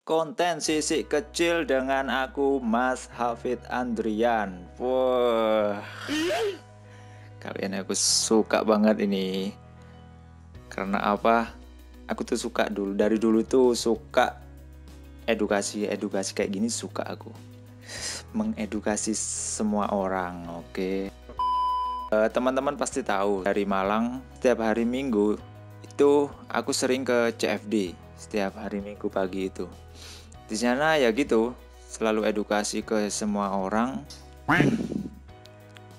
Konten sisik kecil dengan aku Mas Hafid Andrian. Wah, kalian aku suka banget ini. Karena apa? Aku tuh suka dari dulu tuh suka edukasi kayak gini, suka aku. Mengedukasi semua orang, oke. Teman-teman pasti tahu dari Malang setiap hari Minggu itu aku sering ke CFD setiap hari Minggu pagi itu. Di sana ya gitu, selalu edukasi ke semua orang.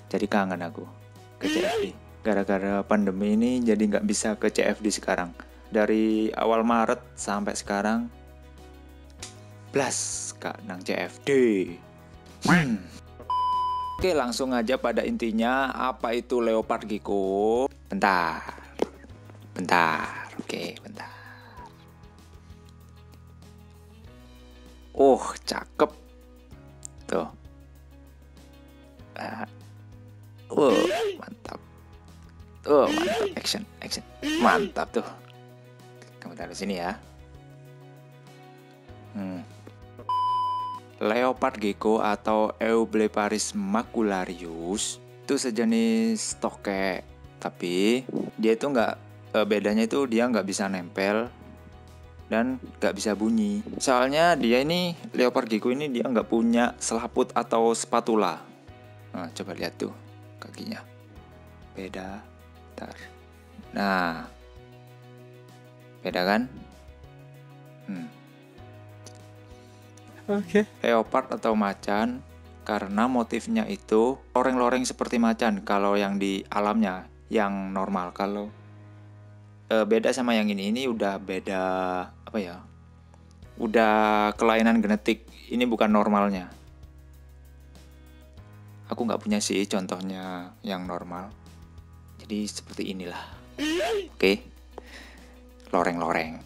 Jadi kangen aku ke CFD. Gara-gara pandemi ini jadi nggak bisa ke CFD sekarang. Dari awal Maret sampai sekarang, blas kak nang CFD. Oke, langsung aja pada intinya, apa itu leopard gecko? Bentar. Oke, bentar. Oh, cakep. Tuh. Mantap. Mantap. Action. Mantap tuh. Kamu taruh sini ya. Leopard gecko atau Eubleparis macularius itu sejenis tokek, tapi dia itu bedanya itu dia nggak bisa nempel dan nggak bisa bunyi. Soalnya dia ini leopard gecko ini dia nggak punya selaput atau spatula. Nah, coba lihat tuh kakinya, beda. Bentar. Nah, beda kan? Oke. Leopard atau macan karena motifnya itu loreng-loreng seperti macan kalau yang di alamnya, yang normal. Kalau beda sama yang ini udah beda apa ya? Udah kelainan genetik. Ini bukan normalnya. Aku nggak punya sih contohnya yang normal. Jadi seperti inilah. Oke. Loreng-loreng.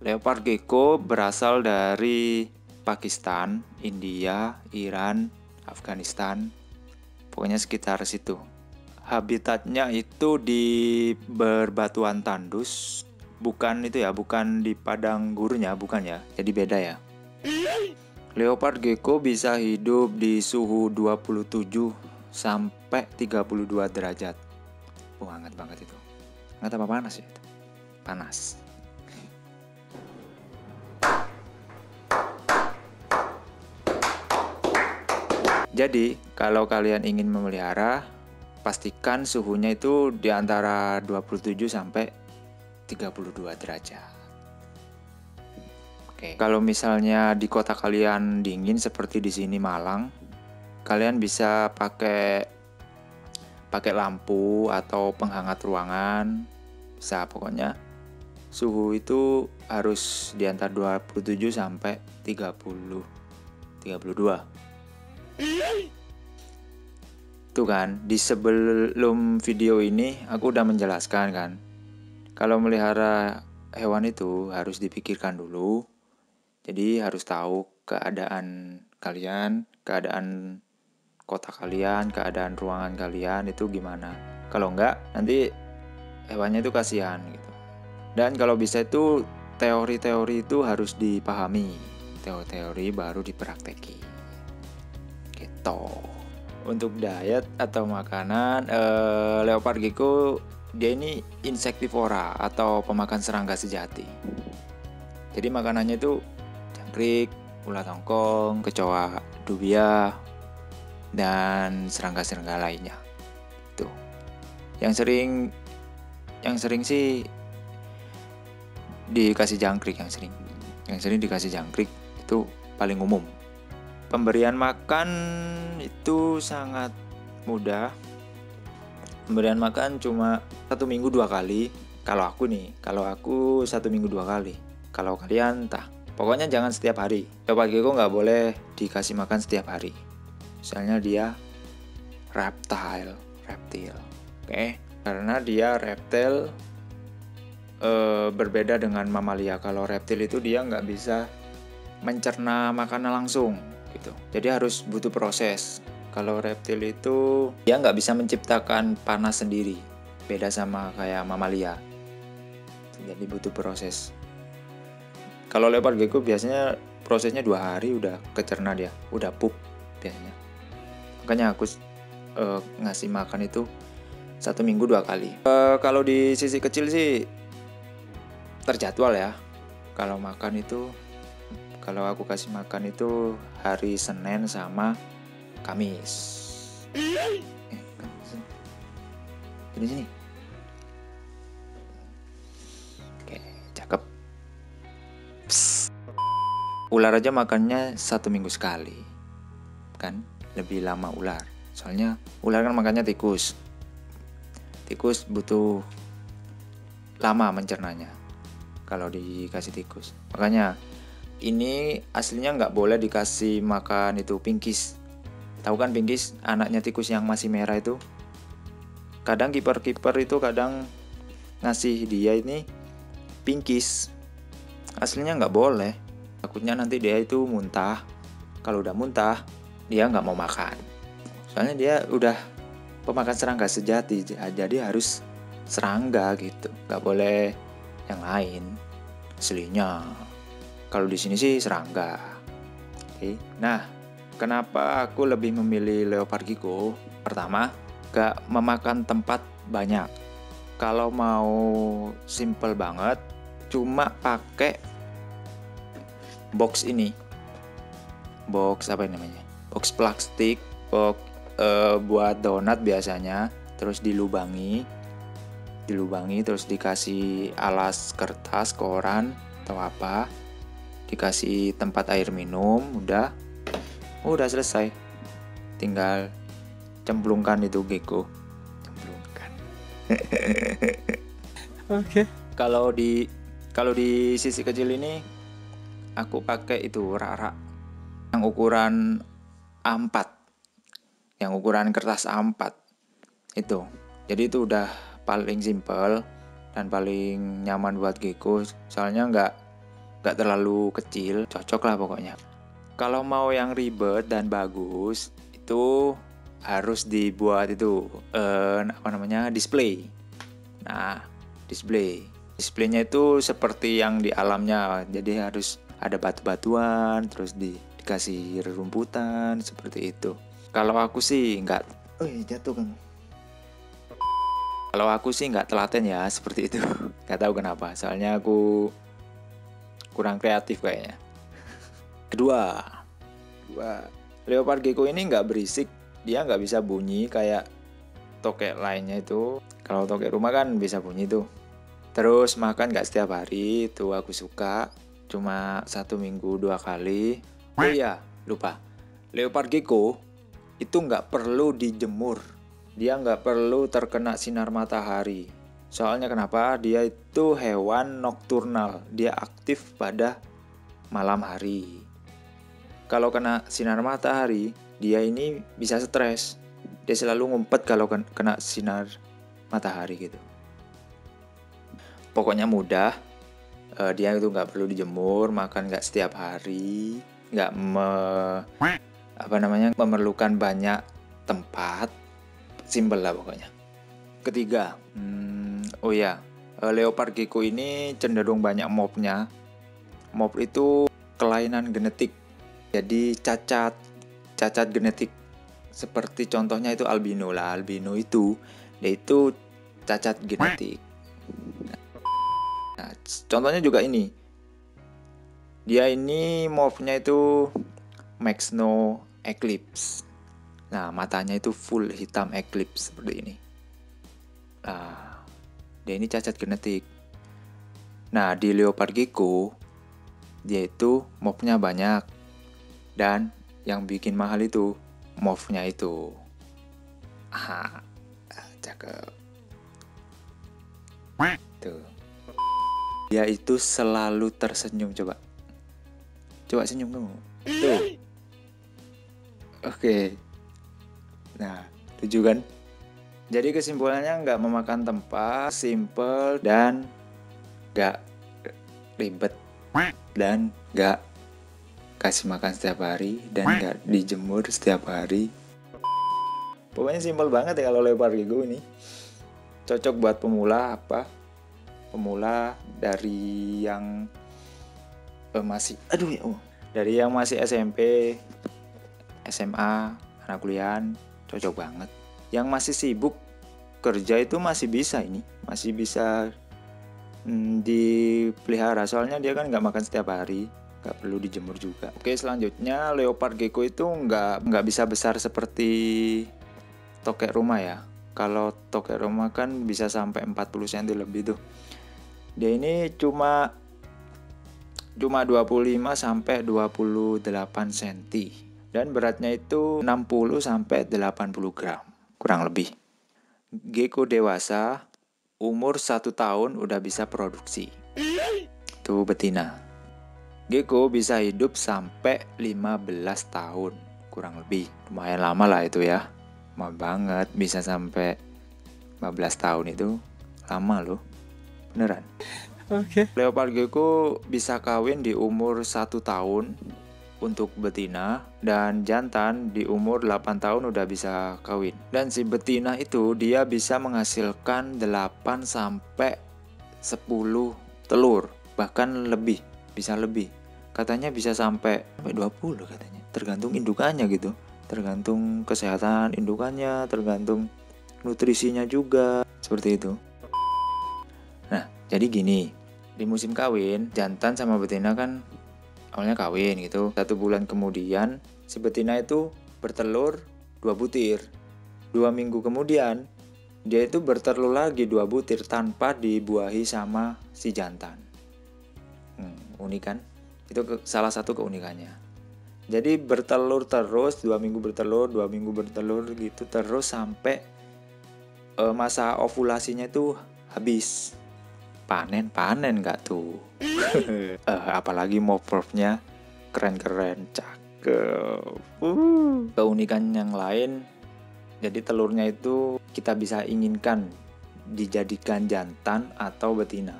Leopard gecko berasal dari Pakistan, India, Iran, Afghanistan, pokoknya sekitar situ. Habitatnya itu di berbatuan tandus, bukan itu ya, bukan di padang gurunnya, bukan ya. Jadi beda ya. Leopard gecko bisa hidup di suhu 27 sampai 32 derajat. Hangat banget itu. Hangat apa panas ya? Panas. Jadi, kalau kalian ingin memelihara, pastikan suhunya itu di antara 27 sampai 32 derajat. Oke. Kalau misalnya di kota kalian dingin seperti di sini Malang, kalian bisa pakai lampu atau penghangat ruangan. Bisa, pokoknya suhu itu harus di antara 27 sampai 32. Tuh kan, di sebelum video ini aku udah menjelaskan kan, kalau melihara hewan itu harus dipikirkan dulu. Jadi harus tahu keadaan kalian, keadaan kota kalian, keadaan ruangan kalian itu gimana. Kalau enggak, nanti hewannya itu kasihan gitu. Dan kalau bisa itu teori-teori itu harus dipahami. Teori-teori baru dipraktekkan. Gitu. Untuk diet atau makanan, leopard gecko dia ini insektivora atau pemakan serangga sejati. Jadi makanannya itu jangkrik, ulat tongkong, kecoa dubia, dan serangga-serangga lainnya. Tuh. Yang sering sih dikasih jangkrik, yang sering dikasih jangkrik itu paling umum. Pemberian makan itu sangat mudah. Pemberian makan cuma 1 minggu 2 kali. Kalau aku 1 minggu 2 kali. Kalau kalian entah. Pokoknya jangan setiap hari. Leopard gecko nggak boleh dikasih makan setiap hari. Soalnya dia reptil. Oke? Karena dia reptil, berbeda dengan mamalia. Kalau reptil itu dia nggak bisa mencerna makanan langsung gitu. Jadi harus butuh proses. Kalau reptil itu dia nggak bisa menciptakan panas sendiri. Beda sama kayak mamalia. Jadi butuh proses. Kalau leopard gecko biasanya prosesnya 2 hari udah kecerna dia, udah pup biasanya. Makanya aku ngasih makan itu 1 minggu 2 kali. Kalau di sisi kecil sih terjadwal ya. Kalau makan itu, kalau aku kasih makan itu hari Senin sama Kamis. Sini. Oke, cakep. Psst. Ular aja makannya 1 minggu sekali, kan? Lebih lama ular. Soalnya ular kan makannya tikus. Tikus butuh lama mencernanya kalau dikasih tikus. Makanya ini aslinya nggak boleh dikasih makan itu pinkis. Tahu kan pinkis, anaknya tikus yang masih merah itu? Kadang kiper-kiper itu kadang ngasih dia ini pinkis. Aslinya nggak boleh. Takutnya nanti dia itu muntah. Kalau udah muntah, dia nggak mau makan. Soalnya dia udah pemakan serangga sejati, jadi harus serangga gitu. Nggak boleh yang lain. Aslinya. Kalau di sini sih serangga. Oke. Nah, kenapa aku lebih memilih leopard gecko? Pertama, gak memakan tempat banyak. Kalau mau simple banget, cuma pakai box ini. Box apa namanya? Box plastik, box buat donat biasanya, terus dilubangi terus dikasih alas kertas, koran atau apa, dikasih tempat air minum, udah selesai. Tinggal cemplungkan itu gecko. Cemplungkan. Oke. Kalau di sisi kecil ini aku pakai itu rak-rak yang ukuran A4. Yang ukuran kertas A4 itu. Jadi itu udah paling simple dan paling nyaman buat gecko. Soalnya nggak terlalu kecil, cocok lah pokoknya. Kalau mau yang ribet dan bagus itu harus dibuat itu display. Nah, displaynya itu seperti yang di alamnya. Jadi harus ada batu-batuan, terus dikasih rerumputan seperti itu. Kalau aku sih jatuh kan. Kalau aku sih nggak telaten ya seperti itu. Nggak tahu kenapa. Soalnya aku kurang kreatif kayaknya. Kedua, leopard gecko ini nggak berisik. Dia nggak bisa bunyi kayak tokek lainnya itu. Kalau tokek rumah kan bisa bunyi tuh. Terus makan nggak setiap hari. Itu aku suka. Cuma 1 minggu 2 kali. Oh iya, lupa. Leopard gecko itu nggak perlu dijemur. Dia nggak perlu terkena sinar matahari. Soalnya kenapa? Dia itu hewan nokturnal. Dia aktif pada malam hari. Kalau kena sinar matahari, dia ini bisa stres. Dia selalu ngumpet kalau kena sinar matahari gitu. Pokoknya mudah. Dia itu nggak perlu dijemur, makan nggak setiap hari, nggak memerlukan banyak tempat, simple lah pokoknya. Ketiga, leopard gecko ini cenderung banyak mobnya. Mob itu kelainan genetik, jadi cacat genetik. Seperti contohnya itu albino lah. Albino itu dia itu cacat genetik. Nah, contohnya juga ini. Dia ini mobnya itu Maxno Eclipse. Nah, matanya itu full hitam eclipse seperti ini. Nah, dia ini cacat genetik. Nah, di leopard gecko dia itu mobnya banyak. Dan yang bikin mahal itu move-nya itu. Cakep. Tuh. Dia itu selalu tersenyum, coba senyum kamu. Tuh. Oke. Nah, lucu kan? Jadi kesimpulannya nggak memakan tempat, simple dan nggak ribet dan nggak kasih makan setiap hari dan nggak dijemur setiap hari. Pokoknya simple banget ya kalau leopard gecko ini. Cocok buat pemula dari yang masih aduh ya Allah. Dari yang masih SMP, SMA, anak kuliah cocok banget. Yang masih sibuk kerja itu masih bisa ini, masih bisa dipelihara, soalnya dia kan nggak makan setiap hari, nggak perlu dijemur juga. Oke, selanjutnya leopard gecko itu nggak bisa besar seperti tokek rumah ya. Kalau tokek rumah kan bisa sampai 40 cm lebih tuh. Dia ini cuma 25 sampai 28 cm dan beratnya itu 60 sampai 80 gram kurang lebih. Gecko dewasa umur 1 tahun udah bisa produksi. Tuh betina. Gecko bisa hidup sampai 15 tahun kurang lebih. Lumayan lama lah itu ya. Lama banget, bisa sampai 15 tahun itu lama loh. Beneran. Oke. Leopard gecko bisa kawin di umur 1 tahun untuk betina, dan jantan di umur 8 tahun udah bisa kawin. Dan si betina itu dia bisa menghasilkan 8 sampai 10 telur, bahkan lebih, bisa lebih. Katanya bisa sampai 20 katanya. Tergantung indukannya gitu. Tergantung kesehatan indukannya, tergantung nutrisinya juga, seperti itu. Nah, jadi gini, di musim kawin, jantan sama betina kan awalnya kawin gitu. 1 bulan kemudian, si betina itu bertelur 2 butir. 2 minggu kemudian, dia itu bertelur lagi 2 butir tanpa dibuahi sama si jantan. Unik kan? Itu salah satu keunikannya. Jadi bertelur terus, 2 minggu bertelur, 2 minggu bertelur gitu terus sampai masa ovulasinya itu habis. Panen gak tuh? Apalagi morphnya keren-keren, cakep. Keunikan yang lain, jadi telurnya itu kita bisa inginkan dijadikan jantan atau betina.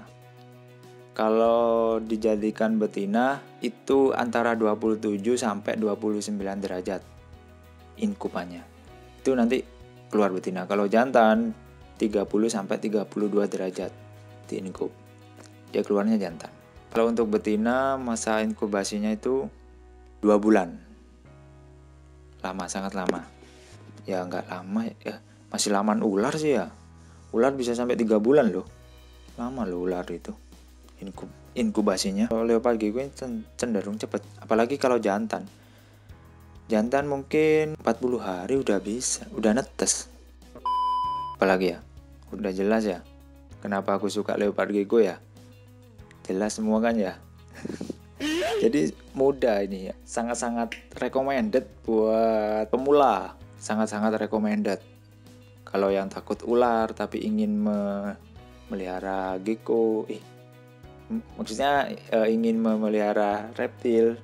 Kalau dijadikan betina itu antara 27 sampai 29 derajat inkubannya. Itu nanti keluar betina. Kalau jantan 30 sampai 32 derajat di inkub, dia keluarnya jantan. Kalau untuk betina masa inkubasinya itu 2 bulan. Lama, sangat lama. Ya nggak lama ya, masih lamaan ular sih ya. Ular bisa sampai 3 bulan loh. Lama loh ular itu inkubasinya. Kalau leopard gecko cenderung cepat, apalagi kalau jantan. Jantan mungkin 40 hari udah bisa, udah netes. Apalagi ya, udah jelas ya kenapa aku suka leopard gecko ya. Jelas semua kan ya. Jadi mudah ini ya, sangat-sangat recommended buat pemula, sangat-sangat recommended. Kalau yang takut ular tapi ingin memelihara gecko, maksudnya ingin memelihara reptil,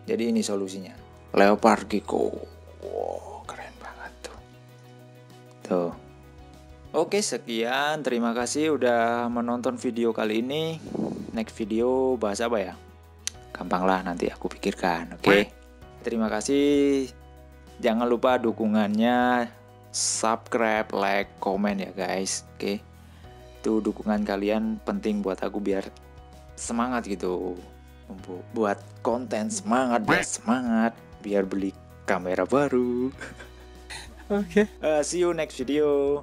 jadi ini solusinya, leopard gecko. Wow, keren banget tuh. Oke, sekian, terima kasih udah menonton video kali ini. Next video bahas apa ya? Gampang lah, nanti aku pikirkan. Oke. Terima kasih. Jangan lupa dukungannya, subscribe, like, komen ya guys. Oke. Itu dukungan kalian penting buat aku biar semangat gitu. Buat konten semangat, biar beli kamera baru. Oke. See you next video.